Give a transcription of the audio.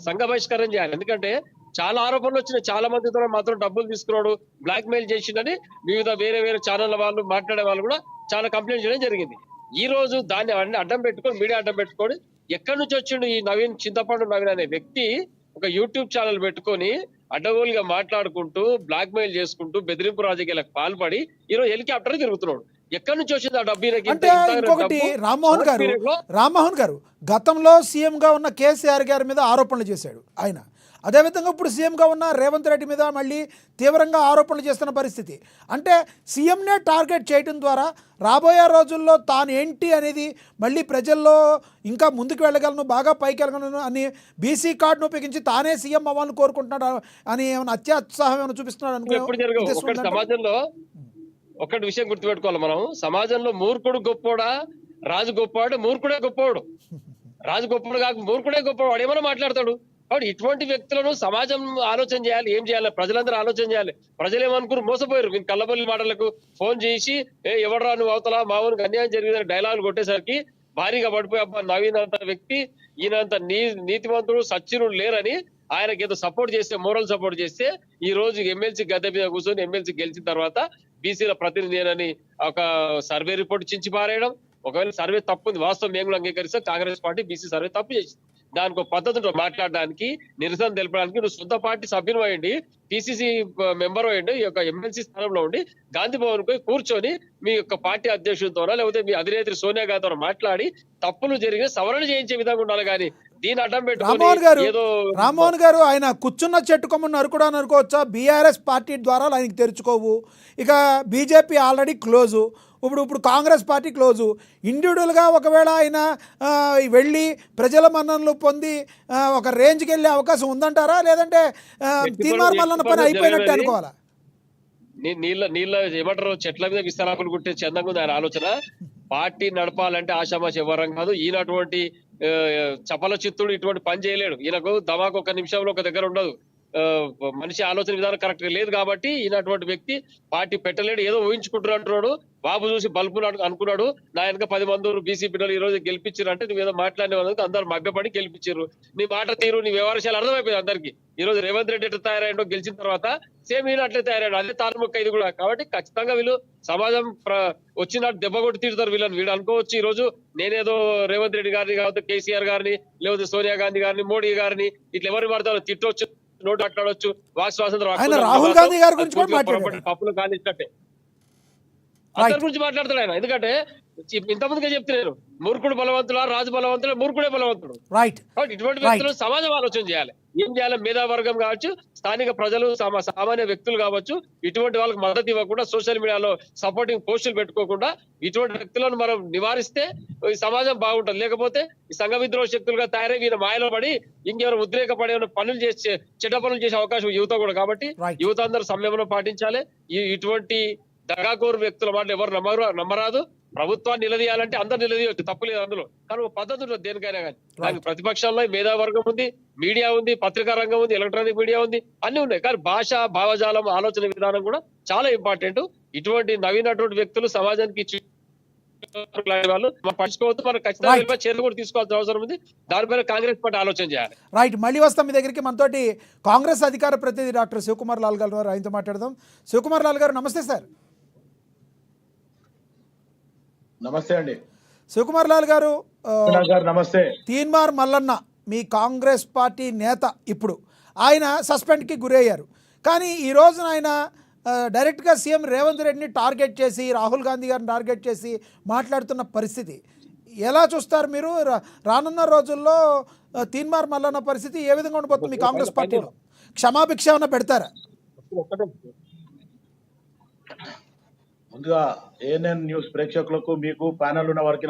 సంఘ బహిష్కారం చేయాలి. ఎందుకంటే చాలా ఆరోపణలు వచ్చినాయి. చాలా మందితో మాత్రం డబ్బులు తీసుకున్నాడు, బ్లాక్ మెయిల్ చేసిండని వివిధ వేరే వేరే ఛానళ్ల వాళ్ళు మాట్లాడే వాళ్ళు కూడా చాలా కంప్లైంట్ చేయడం జరిగింది. ఈ రోజు దాన్ని అన్ని అడ్డం పెట్టుకొని, మీడియా అడ్డం పెట్టుకొని, ఎక్కడి నుంచి వచ్చిండు ఈ చింతపండు నవీన్ అనే వ్యక్తి ఒక యూట్యూబ్ ఛానల్ పెట్టుకొని అడ్డగోలుగా మాట్లాడుకుంటూ, బ్లాక్ మెయిల్ చేసుకుంటూ, బెదిరింపు రాజకీయాలకు పాల్పడి ఈరోజు హెలికాప్టర్ తిరుగుతున్నాడు. ఎక్కడి నుంచి వచ్చింది ఆ డబ్బు? అంటే ఇంకొకటి, రామ్మోహన్ గారు గతంలో సీఎంగా ఉన్న కేసీఆర్ గారి మీద ఆరోపణలు చేశాడు ఆయన. అదేవిధంగా ఇప్పుడు సీఎంగా ఉన్న రేవంత్ రెడ్డి మీద మళ్ళీ తీవ్రంగా ఆరోపణలు చేస్తున్న పరిస్థితి. అంటే సీఎంనే టార్గెట్ చేయడం ద్వారా రాబోయే రోజుల్లో తాను ఏంటి అనేది మళ్ళీ ప్రజల్లో ఇంకా ముందుకు వెళ్ళగలను, బాగా పైకి వెళ్ళగలను అని బీసీ కార్డును ఉపయోగించి తానే సీఎం అవ్వాలని కోరుకుంటున్నాడు అని ఏమైనా అత్యుత్సాహం ఏమైనా చూపిస్తున్నాడు అనుకో. సమాజంలో ఒకటి విషయం గుర్తుపెట్టుకోవాలి మనం. సమాజంలో మూర్ఖుడు గొప్పోడా, రాజు గొప్పవాడు, మూర్ఖుడే గొప్పవాడు. రాజు గొప్పవాడు కాక మూర్ఖుడే గొప్పవాడు ఏమైనా మాట్లాడతాడు. కాబట్టి ఇటువంటి వ్యక్తులను సమాజం ఆలోచన చేయాలి. ఏం చేయాలి? ప్రజలందరూ ఆలోచన చేయాలి. ప్రజలు ఏమనుకున్నారు? మోసపోయారు. మీరు కల్లబల్లి మాటలకు ఫోన్ చేసి ఎవడరా నువ్వు అవతలా మామూలుగా అన్యాయం జరిగిందని డైలాగులు కొట్టేసరికి భారీగా పడిపోయి, అబ్బా నవీన్ అంత వ్యక్తి, ఈయనంత నీతివంతుడు సచ్చినుడు లేరని ఆయనకి ఏదో సపోర్ట్ చేస్తే, మోరల్ సపోర్ట్ చేస్తే ఈ రోజు ఎమ్మెల్సీ గద్దె మీద కూర్చొని ఎమ్మెల్సీ గెలిచిన తర్వాత బీసీల ప్రతినిధి ఒక సర్వే రిపోర్ట్ చించి పారేయడం. ఒకవేళ సర్వే తప్పుంది, వాస్తవం మేము కూడా అంగీకరిస్తే కాంగ్రెస్ పార్టీ బీసీ సర్వే తప్పు చేసింది. దానికి ఒక పద్ధతి ఉంటుంది మాట్లాడడానికి, నిరసన తెలపడానికి. నువ్వు సొంత పార్టీ సభ్యులు అయ్యండి, పిసిసి మెంబర్ అయ్యండి, ఈ యొక్క ఎమ్మెల్సీ స్థానంలో ఉండి గాంధీ భవన్ కు కూర్చొని మీ యొక్క పార్టీ అధ్యక్షుడితోనో లేకపోతే మీ అధినేత్రి సోనియా గాంధీతో మాట్లాడి తప్పులు జరిగిన సవరణ చేయించే విధంగా ఉండాలి. కానీ దీని అడ్డం పెట్టుకొని రామ్మోహన్ గారు ఆయన కూర్చున్న చెట్టు కొమ్మను నరుకుడా నరుకోవచ్చా? బీఆర్ఎస్ పార్టీ ద్వారా ఆయనకి తెరుచుకోవు. ఇక బీజేపీ ఆల్రెడీ క్లోజు, ఇప్పుడు కాంగ్రెస్ పార్టీ క్లోజు. ఇండివిజువల్గా ఒకవేళ ఆయన వెళ్ళి ప్రజల మన్ననలు పొంది ఒక రేంజ్కి వెళ్ళే అవకాశం ఉందంటారా? లేదంటే తీర్మార్ మల్లన్న పని అయిపోయినట్టు అనుకోవాలా? నీళ్ళ ఏమంటారు, చెట్ల మీద విస్తరాకులు కుట్టే చందంగా ఉంది ఆయన ఆలోచన. పార్టీ నడపాలంటే ఆషామాషి ఎవరం కాదు. ఈయనటువంటి చపల చిత్తుడు ఇటువంటి పని చేయలేడు. ఈయనకు దమాకు ఒక నిమిషంలో ఒక దగ్గర ఉండదు. మనిషి ఆలోచన విధానం కరెక్ట్ గా లేదు కాబట్టి ఈయనటువంటి వ్యక్తి పార్టీ పెట్టలేడు. ఏదో ఊహించుకుంటున్నాడు అంటున్నాడు. బాబు చూసి బల్బు అనుకున్నాడు. నా వెనక 10 మంది బీసీ బిడ్డలు ఈ రోజు గెలిపించారు అంటే నువ్వేదో మాట్లాడిన అందరు మభ్యపడి గెలిపించారు. నీ మాట తీరు, నీ వ్యవహారాలు అర్థమైపోయింది అందరికి. ఈ రోజు రేవంత్ రెడ్డి ఎట్లా తయారైండో గెలిచిన తర్వాత సేమ్ ఈయన అట్లే తయారైండు. అదే తారుముక్క ఇది కూడా. కాబట్టి ఖచ్చితంగా వీళ్ళు సమాజం వచ్చినట్టు దెబ్బ కొట్టి తీరుతారు వీళ్ళని. వీళ్ళు అనుకోవచ్చు ఈ రోజు నేనేదో రేవంత్ రెడ్డి గారిని కాకపోతే కేసీఆర్ గారిని లేకపోతే సోనియా గాంధీ గారిని మోడీ గారిని ఇట్లా ఎవరిని పడతారో తిట్టొచ్చు, నోటు మాట్లాడవచ్చు, వాక్ స్వాతంత్రం, రాహుల్ గాంధీ గారి గురించి పప్పులు కానిచ్చట్టే అందరి గురించి మాట్లాడతాడు ఆయన. ఎందుకంటే ఇంతమందిగా చెప్తున్నారు, మూర్ఖుడు బలవంతుడా, రాజు బలవంతుడు, మూర్ఖుడే బలవంతుడు. కాబట్టి ఇటువంటి వ్యక్తులు సమాజం ఆలోచన చేయాలి. ఏం చేయాలి? మేధావర్గం కావచ్చు, స్థానిక ప్రజలు, సామాన్య వ్యక్తులు కావచ్చు, ఇటువంటి వాళ్ళకి మద్దతు ఇవ్వకుండా, సోషల్ మీడియాలో సపోర్టింగ్ పోస్టులు పెట్టుకోకుండా ఇటువంటి వ్యక్తులను మనం నివారిస్తే ఈ సమాజం బాగుంటుంది. లేకపోతే ఈ సంఘ విద్రోహ శక్తులుగా తయారై వీళ్ళ మాయలో పడి ఇంకెవరు ఉద్రేక పడే పనులు చేసే చెడ్డ పనులు చేసే అవకాశం యువత కూడా. కాబట్టి యువత అందరూ సంయమనం పాటించాలి. ఇటువంటి దగాకోరు వ్యక్తుల మాట ఎవరు నమ్మరాదు. ప్రభుత్వాన్ని నిలదీయాలంటే అందరు నిలదీయవచ్చు, తప్పులేదు అందులో. కానీ ఒక పద్ధతి ఉంటుంది దేనికైనా కానీ. దానికి ప్రతిపక్షాల్లో మేధావర్గం ఉంది, మీడియా ఉంది, పత్రికా రంగం ఉంది, ఎలక్ట్రానిక్ మీడియా ఉంది, అన్ని ఉన్నాయి. కానీ భాష, భావజాలం, ఆలోచన విధానం కూడా చాలా ఇంపార్టెంట్. ఇటువంటి నవీనటువంటి వ్యక్తులు సమాజానికి వాళ్ళు పట్టించుకోవద్దు. మనం ఖచ్చితంగా చర్యలు కూడా తీసుకోవాల్సిన అవసరం ఉంది. దానిపైన కాంగ్రెస్ పార్టీ ఆలోచన చేయాలి. రైట్, మళ్ళీ వస్తాం మీ దగ్గరికి. మనతోటి కాంగ్రెస్ అధికార ప్రతినిధి డాక్టర్ శివకుమార్ లాల్ గారు, ఆయనతో మాట్లాడదాం. శివకుమార్ లాల్ గారు నమస్తే సార్. నమస్తే అండి. శివకుమార్ లాల్ గారు, నమస్తే. తీన్మార్ మల్లన్న మీ కాంగ్రెస్ పార్టీ నేత, ఇప్పుడు ఆయన సస్పెండ్కి గురయ్యారు. కానీ ఈ రోజున ఆయన డైరెక్ట్గా సీఎం రేవంత్ రెడ్డిని టార్గెట్ చేసి, రాహుల్ గాంధీ గారిని టార్గెట్ చేసి మాట్లాడుతున్న పరిస్థితి ఎలా చూస్తారు మీరు? రానున్న రోజుల్లో తీన్మార్ మల్లన్న పరిస్థితి ఏ విధంగా ఉండబోతుంది మీ కాంగ్రెస్ పార్టీలో? క్షమాభిక్ష ఏమైనా పెడతారా? ముందుగా ఏఎన్ఎన్ న్యూస్ ప్రేక్షకులకు, మీకు ప్యానెల్ ఉన్న వారికి